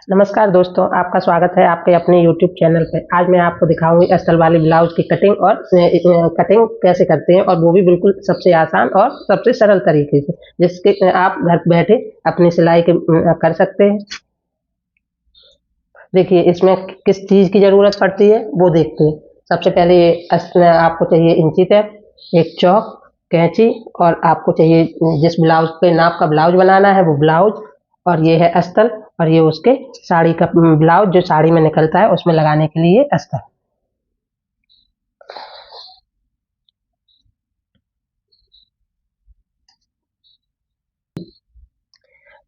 नमस्कार दोस्तों, आपका स्वागत है आपके अपने YouTube चैनल पे। आज मैं आपको दिखाऊंगी अस्तर वाली ब्लाउज की कटिंग और कटिंग कैसे करते हैं, और वो भी बिल्कुल सबसे आसान और सबसे सरल तरीके से, जिसके आप घर बैठे अपनी सिलाई के कर सकते हैं। देखिए इसमें किस चीज़ की ज़रूरत पड़ती है वो देखते हैं। सबसे पहले आपको चाहिए इंची टेप, एक चौक, कैंची, और आपको चाहिए जिस ब्लाउज पे नाप का ब्लाउज बनाना है वो ब्लाउज, और ये है अस्तर, और ये उसके साड़ी का ब्लाउज जो साड़ी में निकलता है उसमें लगाने के लिए अस्तर।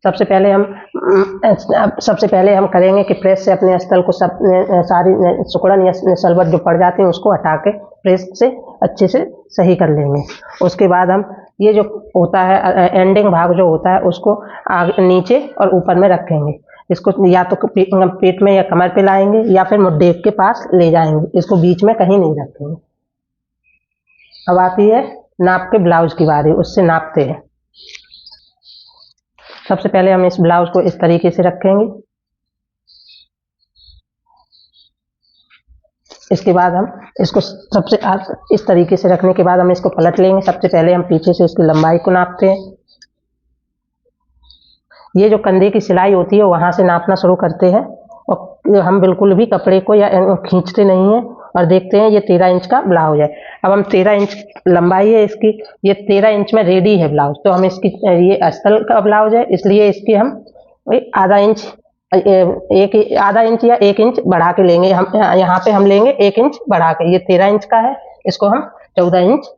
सबसे पहले हम करेंगे कि प्रेस से अपने अस्तर को सब सारी सिकुड़न या सलवट जो पड़ जाती है उसको हटा के प्रेस से अच्छे से सही कर लेंगे। उसके बाद हम ये जो होता है एंडिंग भाग जो होता है उसको आगे नीचे और ऊपर में रखेंगे। इसको या तो पेट में या कमर पे लाएंगे या फिर मुड्ढे के पास ले जाएंगे, इसको बीच में कहीं नहीं रखेंगे। अब आती है नाप के ब्लाउज की बारी, उससे नापते हैं। सबसे पहले हम इस ब्लाउज को इस तरीके से रखेंगे। इसके बाद हम इसको इस तरीके से रखने के बाद हम इसको पलट लेंगे। सबसे पहले हम पीछे से इसकी लंबाई को नापते हैं। ये जो कंधे की सिलाई होती है वहां से नापना शुरू करते हैं, और हम बिल्कुल भी कपड़े को या खींचते नहीं हैं, और देखते हैं ये 13 इंच का ब्लाउज है। अब हम 13 इंच लंबाई है इसकी, ये 13 इंच में रेडी है ब्लाउज, तो हम इसकी ये अस्तर का ब्लाउज है इसलिए इसकी हम आधा इंच एक आधा इंच या 1 इंच बढ़ा के लेंगे। हम यहाँ पे हम लेंगे 1 इंच बढ़ा के। ये 13 इंच का है, इसको हम 14 इंच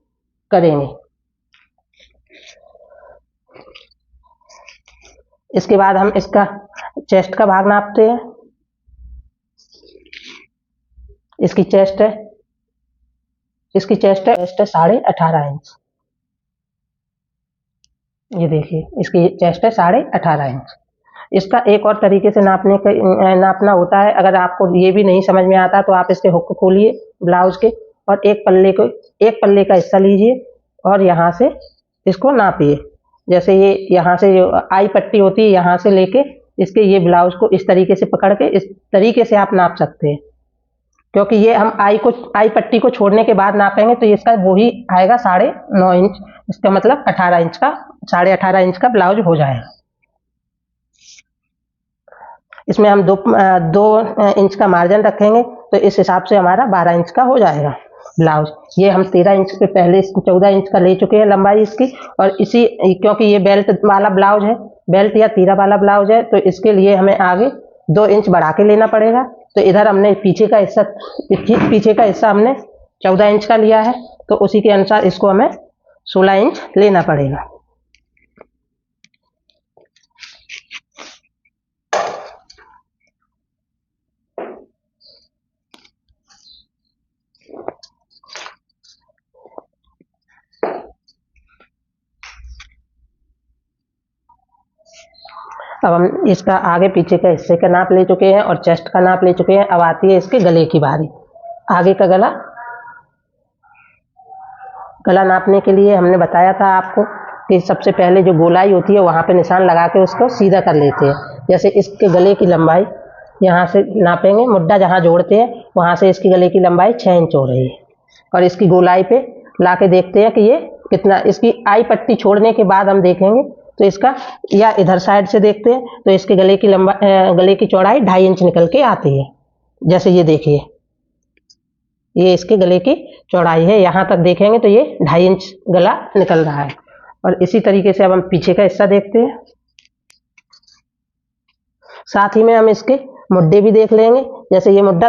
करेंगे। इसके बाद हम इसका चेस्ट का भाग नापते हैं। इसकी चेस्ट है 18.5 इंच। ये देखिए इसकी चेस्ट है 18.5 इंच। इसका एक और तरीके से नापना होता है। अगर आपको ये भी नहीं समझ में आता तो आप इसके हुक खोलिए ब्लाउज के, और एक पल्ले का हिस्सा लीजिए और यहाँ से इसको नापिए। जैसे ये यहाँ से जो आई पट्टी होती है यहाँ से लेके इसके ये ब्लाउज को इस तरीके से पकड़ के इस तरीके से आप नाप सकते हैं, क्योंकि ये हम आई पट्टी को छोड़ने के बाद नापेंगे तो इसका वही आएगा 9.5 इंच। इसका मतलब 18 इंच का ब्लाउज हो जाएगा। इसमें हम दो इंच का मार्जिन रखेंगे, तो इस हिसाब से हमारा 12 इंच का हो जाएगा ब्लाउज। ये हम 13 इंच पे पहले इसको 14 इंच का ले चुके हैं लंबाई इसकी, और क्योंकि ये बेल्ट वाला ब्लाउज है, बेल्ट या तीरा वाला ब्लाउज है, तो इसके लिए हमें आगे 2 इंच बढ़ा के लेना पड़ेगा। तो इधर हमने पीछे का हिस्सा हमने 14 इंच का लिया है, तो उसी के अनुसार इसको हमें 16 इंच लेना पड़ेगा। अब हम इसका आगे पीछे के हिस्से का नाप ले चुके हैं और चेस्ट का नाप ले चुके हैं। अब आती है इसके गले की बारी। आगे का गला नापने के लिए हमने बताया था आपको कि सबसे पहले जो गोलाई होती है वहाँ पे निशान लगा के उसको सीधा कर लेते हैं। जैसे इसके गले की लंबाई यहाँ से नापेंगे, मुड्ढा जहाँ जोड़ते हैं वहाँ से इसकी गले की लंबाई 6 इंच हो रही है, और इसकी गोलाई पे ला के देखते हैं कि ये कितना। इसकी आई पट्टी छोड़ने के बाद हम देखेंगे तो इसका, या इधर साइड से देखते हैं तो इसके गले की चौड़ाई 2.5 इंच निकल के आती है। जैसे ये देखिए, ये इसके गले की चौड़ाई है, यहाँ तक देखेंगे तो ये 2.5 इंच गला निकल रहा है। और इसी तरीके से अब हम पीछे का हिस्सा देखते हैं। साथ ही में हम इसके मुड्ढे भी देख लेंगे। जैसे ये मुड्ढा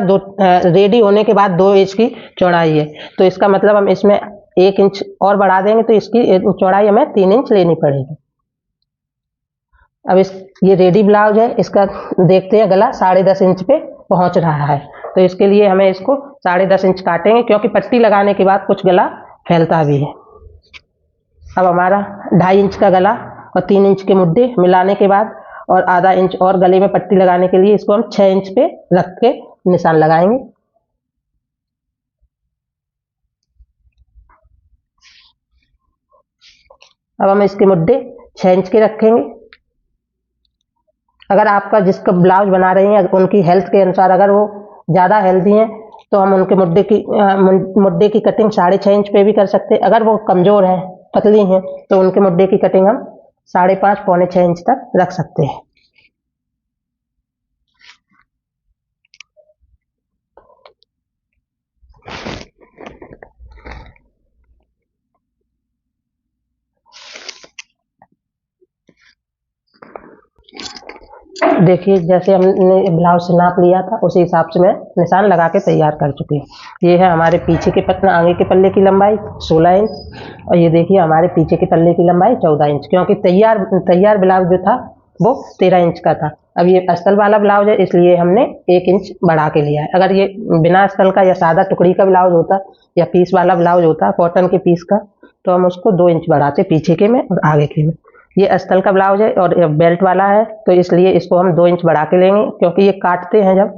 रेडी होने के बाद 2 इंच की चौड़ाई है, तो इसका मतलब हम इसमें 1 इंच और बढ़ा देंगे तो इसकी चौड़ाई हमें 3 इंच लेनी पड़ेगी। अब ये रेडी ब्लाउज है, इसका देखते हैं गला 10.5 इंच पे पहुंच रहा है, तो इसके लिए हमें इसको 10.5 इंच काटेंगे, क्योंकि पट्टी लगाने के बाद कुछ गला फैलता भी है। अब हमारा 2.5 इंच का गला और 3 इंच के मुड्ढे मिलाने के बाद और आधा इंच और गले में पट्टी लगाने के लिए इसको हम 6 इंच पे रख के निशान लगाएंगे। अब हम इसके मुड्ढे 6 इंच के रखेंगे। अगर आपका जिसका ब्लाउज बना रही हैं उनकी हेल्थ के अनुसार अगर वो ज़्यादा हेल्दी हैं तो हम उनके मुड्डे की कटिंग 6.5 इंच पे भी कर सकते हैं। अगर वो कमज़ोर हैं, पतली हैं, तो उनके मुड्डे की कटिंग हम 5.5 पौने 6 इंच तक रख सकते हैं। देखिए जैसे हमने ब्लाउज से नाप लिया था उसी हिसाब से मैं निशान लगा के तैयार कर चुकी हूँ। ये है हमारे पीछे के आगे के पल्ले की लंबाई 16 इंच और ये देखिए हमारे पीछे के पल्ले की लंबाई 14 इंच, क्योंकि तैयार ब्लाउज जो था वो 13 इंच का था। अब ये अस्तर वाला ब्लाउज है इसलिए हमने 1 इंच बढ़ा के लिया है। अगर ये बिना अस्तर का या सादा टुकड़ी का ब्लाउज होता या पीस वाला ब्लाउज होता कॉटन के पीस का तो हम उसको 2 इंच बढ़ाते पीछे के में और आगे के में। ये अस्तर का ब्लाउज है और बेल्ट वाला है तो इसलिए इसको हम 2 इंच बढ़ा के लेंगे, क्योंकि ये काटते हैं, जब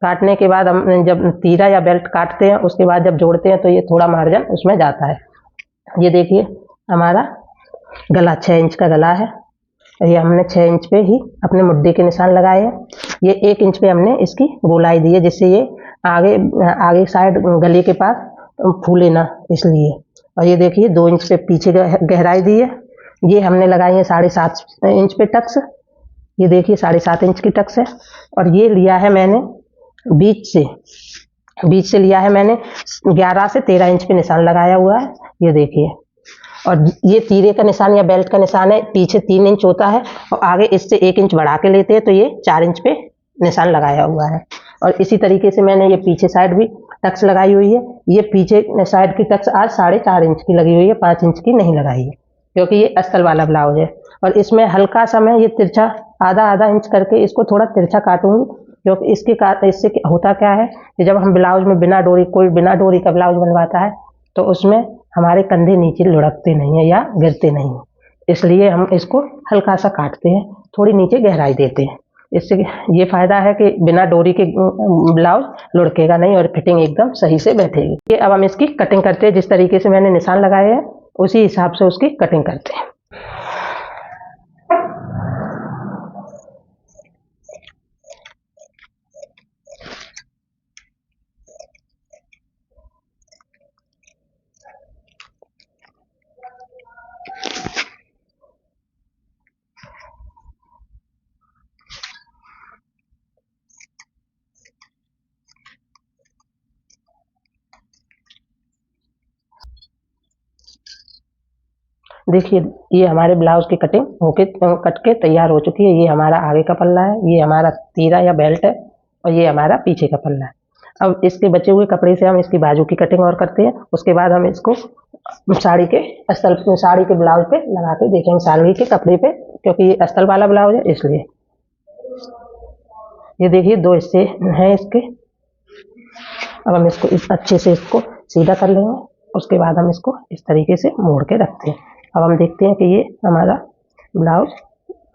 काटने के बाद हम जब तीरा या बेल्ट काटते हैं उसके बाद जब जोड़ते हैं तो ये थोड़ा मार्जिन उसमें जाता है। ये देखिए हमारा गला 6 इंच का गला है। ये हमने 6 इंच पे ही अपने मुड्डे के निशान लगाए हैं। ये 1 इंच पे हमने इसकी गोलाई दी है जिससे ये आगे साइड गले के पास फूले ना, इसलिए। और ये देखिए 2 इंच पे पीछे गहराई दी है। ये हमने लगाई है 7.5 इंच पे टक्स। ये देखिए 7.5 इंच की टक्स है। और ये लिया है मैंने बीच से लिया है मैंने 11 से 13 इंच पे निशान लगाया हुआ है। ये देखिए, और ये तीरे का निशान या बेल्ट का निशान है, पीछे 3 इंच होता है और आगे इससे 1 इंच बढ़ा के लेते हैं तो ये 4 इंच पे निशान लगाया हुआ है। और इसी तरीके से मैंने ये पीछे साइड भी टक्स लगाई हुई है। ये पीछे साइड की टक्स आज 4.5 इंच की लगी हुई है, 5 इंच की नहीं लगाई है, क्योंकि ये अस्तर वाला ब्लाउज है। और इसमें हल्का सा मैं ये तिरछा आधा इंच करके इसको थोड़ा तिरछा काटूंगी, क्योंकि इससे होता क्या है कि जब हम ब्लाउज में कोई बिना डोरी का ब्लाउज बनवाता है तो उसमें हमारे कंधे नीचे लुढ़कते नहीं है या गिरते नहीं है, इसलिए हम इसको हल्का सा काटते हैं, थोड़ी नीचे गहराई देते हैं। इससे ये फायदा है कि बिना डोरी के ब्लाउज लुढ़केगा नहीं और फिटिंग एकदम सही से बैठेगी। ये अब हम इसकी कटिंग करते हैं। जिस तरीके से मैंने निशान लगाए हैं उसी हिसाब से उसकी कटिंग करते हैं। देखिए ये हमारे ब्लाउज की कटिंग कट के तैयार हो चुकी है। ये हमारा आगे का पल्ला है, ये हमारा तीरा या बेल्ट है और ये हमारा पीछे का पल्ला है। अब इसके बचे हुए कपड़े से हम इसकी बाजू की कटिंग और करते हैं। उसके बाद हम इसको साड़ी के ब्लाउज पे लगा के देखेंगे, साड़ी के कपड़े पे, क्योंकि ये अस्तर वाला ब्लाउज है इसलिए। ये देखिए 2 हिस्से हैं इसके। अब हम इसको अच्छे से इसको सीधा कर लेंगे। उसके बाद हम इसको इस तरीके से मोड़ के रखते हैं। अब हम देखते हैं कि ये हमारा ब्लाउज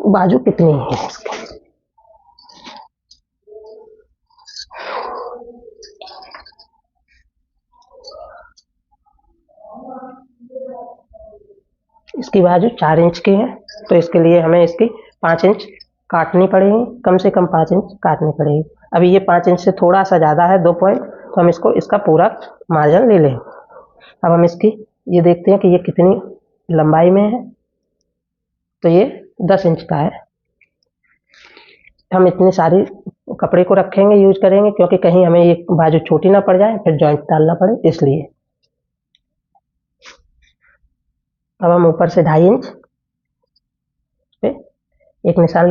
बाजू कितनी है इसकी। इसकी बाजू 4 इंच की है तो इसके लिए हमें इसकी 5 इंच काटनी पड़ेगी, कम से कम 5 इंच काटनी पड़ेगी। अभी ये 5 इंच से थोड़ा सा ज़्यादा है 2 पॉइंट, तो हम इसका पूरा मार्जिन ले लें। अब हम इसकी ये देखते हैं कि ये कितनी लंबाई में है, तो ये 10 इंच का है। हम इतनी सारी कपड़े को रखेंगे, यूज करेंगे, क्योंकि कहीं हमें ये बाजू छोटी ना पड़ जाए फिर जॉइंट डालना पड़े, इसलिए। अब हम ऊपर से 2.5 इंच पे एक निशान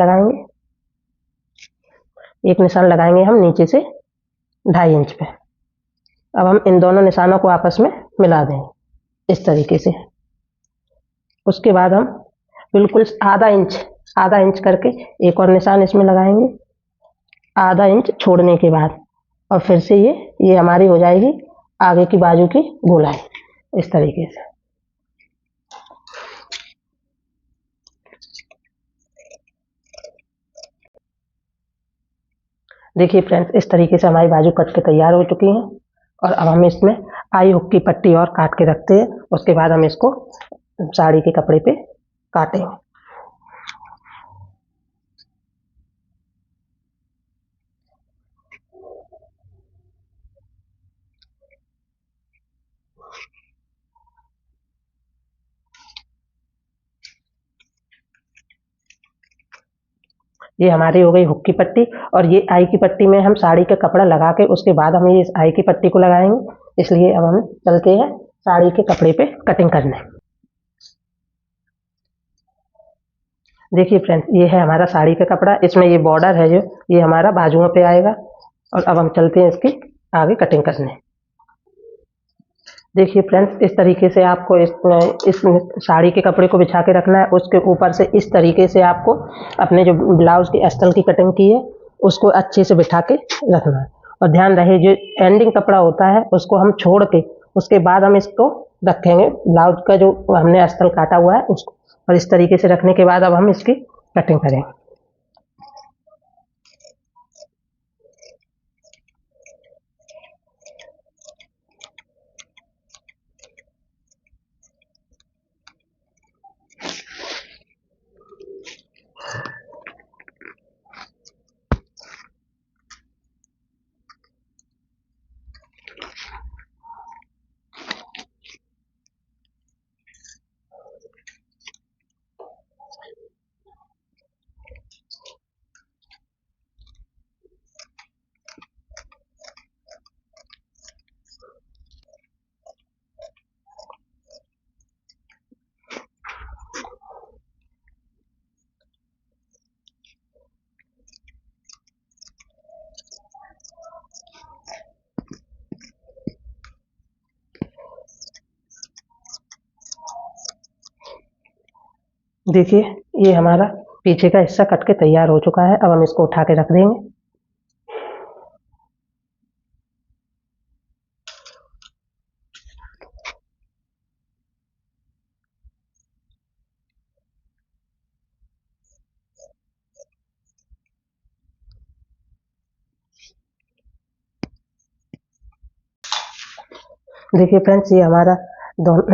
लगाएंगे, हम नीचे से 2.5 इंच पे। अब हम इन दोनों निशानों को आपस में मिला देंगे इस तरीके से। उसके बाद हम बिल्कुल आधा इंच करके एक और निशान इसमें लगाएंगे, आधा इंच छोड़ने के बाद, और फिर से ये हमारी हो जाएगी आगे की बाजू की गोलाई इस तरीके से। देखिए फ्रेंड्स, इस तरीके से हमारी बाजू कट के तैयार हो चुकी हैं। और अब हम इसमें आई हुक की पट्टी और काट के रखते हैं। उसके बाद हम इसको साड़ी के कपड़े पे काटेंगे। ये हमारी हो गई हुक की पट्टी। और ये आई की पट्टी में हम साड़ी का कपड़ा लगा के उसके बाद हम ये इस आई की पट्टी को लगाएंगे। इसलिए अब हम चलते हैं साड़ी के कपड़े पे कटिंग करने। देखिए फ्रेंड्स, ये है हमारा साड़ी का कपड़ा। इसमें ये बॉर्डर है जो ये हमारा बाजुओं पे आएगा। और अब हम चलते हैं इसकी आगे कटिंग करने। देखिए फ्रेंड्स, इस तरीके से आपको इस साड़ी के कपड़े को बिछा के रखना है। उसके ऊपर से इस तरीके से आपको अपने जो ब्लाउज की अस्तर की कटिंग की है उसको अच्छे से बिठा के रखना है। और ध्यान रहे जो एंडिंग कपड़ा होता है उसको हम छोड़ के उसके बाद हम इसको रखेंगे ब्लाउज का जो हमने अस्तर काटा हुआ है उसको। और इस तरीके से रखने के बाद अब हम इसकी कटिंग करेंगे। देखिए ये हमारा पीछे का हिस्सा कट के तैयार हो चुका है। अब हम इसको उठा के रख देंगे। देखिए फ्रेंड्स, ये हमारा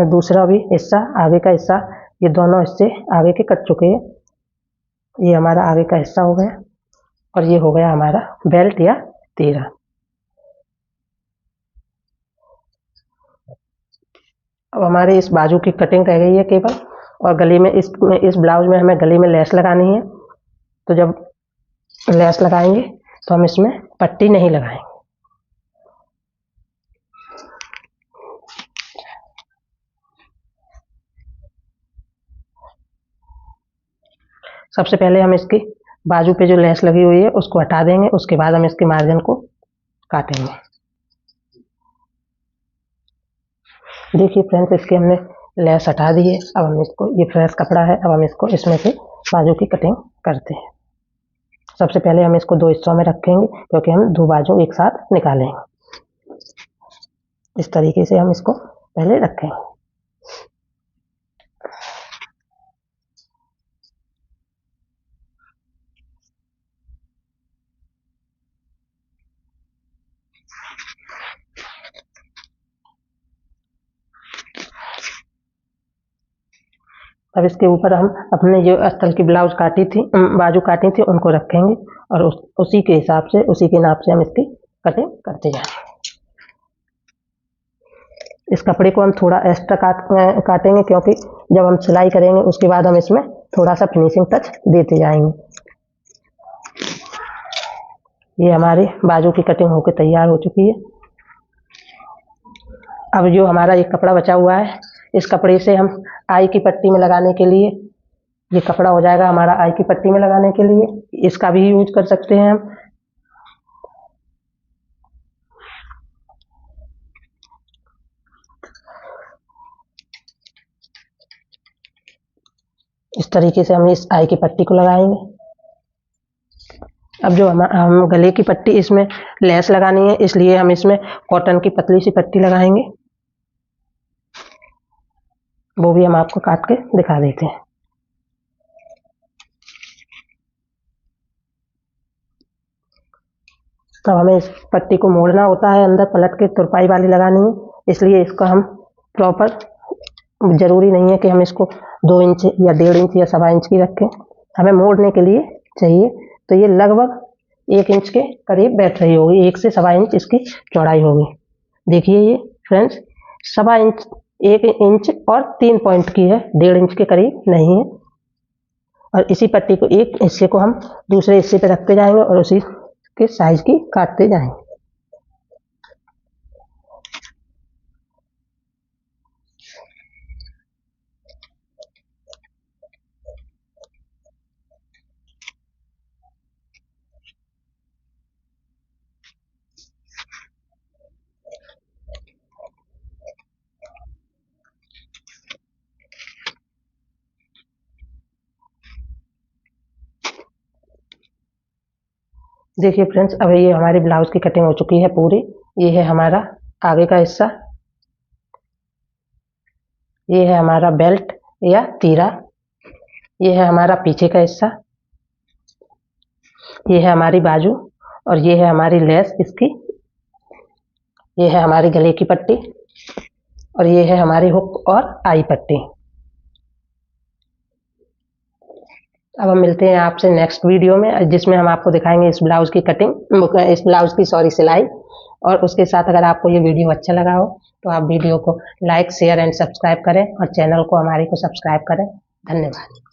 दूसरा भी हिस्सा आगे का हिस्सा ये दोनों हिस्से आगे के कट चुके हैं। ये हमारा आगे का हिस्सा हो गया और ये हो गया हमारा बेल्ट या तीरा। अब हमारे इस बाजू की कटिंग रह गई है केवल। और गले में इस ब्लाउज में हमें गले में लेस लगानी है। तो जब लेस लगाएंगे तो हम इसमें पट्टी नहीं लगाएंगे। सबसे पहले हम इसकी बाजू पे जो लेस लगी हुई है उसको हटा देंगे। उसके बाद हम इसके मार्जिन को काटेंगे। देखिए फ्रेंड्स, इसकी हमने लेस हटा दी है। अब हम इसको ये फ्रेश कपड़ा है। अब हम इसको इसमें से बाजू की कटिंग करते हैं। सबसे पहले हम इसको दो हिस्सों में रखेंगे क्योंकि हम दो बाजू एक साथ निकालेंगे। इस तरीके से हम इसको पहले रखेंगे। अब इसके ऊपर हम अपने जो अस्तर की ब्लाउज काटी थी बाजू काटी थी उनको रखेंगे और उसी के हिसाब से उसी के नाप से हम इसकी कटिंग करते जाएंगे। इस कपड़े को हम थोड़ा एक्स्ट्रा काटेंगे क्योंकि जब हम सिलाई करेंगे उसके बाद हम इसमें थोड़ा सा फिनिशिंग टच देते जाएंगे। ये हमारी बाजू की कटिंग होकर तैयार हो चुकी है। अब जो हमारा एक कपड़ा बचा हुआ है इस कपड़े से हम आई की पट्टी में लगाने के लिए ये कपड़ा हो जाएगा हमारा आई की पट्टी में लगाने के लिए। इसका भी यूज कर सकते हैं हम। इस तरीके से हम इस आई की पट्टी को लगाएंगे। अब जो हम गले की पट्टी इसमें लेस लगानी है इसलिए हम इसमें कॉटन की पतली सी पट्टी लगाएंगे। वो भी हम आपको काट के दिखा देते हैं। अब हमें इस पट्टी को मोड़ना होता है अंदर पलट के तुरपाई वाली लगानी है। इसलिए इसको हम प्रॉपर जरूरी नहीं है कि हम इसको 2 इंच या 1.5 इंच या 1.25 इंच की रखें। हमें मोड़ने के लिए चाहिए तो ये लगभग 1 इंच के करीब बैठ रही होगी। 1 से 1.25 इंच इसकी चौड़ाई होगी। देखिए ये फ्रेंड्स 1.25 इंच 1 इंच और 3 पॉइंट की है, 1.5 इंच के करीब नहीं है। और इसी पट्टी को एक हिस्से को हम दूसरे हिस्से पे रखते जाएंगे और उसी के साइज की काटते जाएंगे। देखिए फ्रेंड्स, अब ये हमारी ब्लाउज की कटिंग हो चुकी है पूरी। ये है हमारा आगे का हिस्सा, ये है हमारा बेल्ट या तीरा, ये है हमारा पीछे का हिस्सा, ये है हमारी बाजू और ये है हमारी लेस इसकी, ये है हमारी गले की पट्टी और ये है हमारी हुक और आई पट्टी। अब हम मिलते हैं आपसे नेक्स्ट वीडियो में, जिसमें हम आपको दिखाएंगे इस ब्लाउज की कटिंग, इस ब्लाउज की सिलाई। और उसके साथ अगर आपको ये वीडियो अच्छा लगा हो तो आप वीडियो को लाइक, शेयर एंड सब्सक्राइब करें और चैनल को हमारे को सब्सक्राइब करें। धन्यवाद।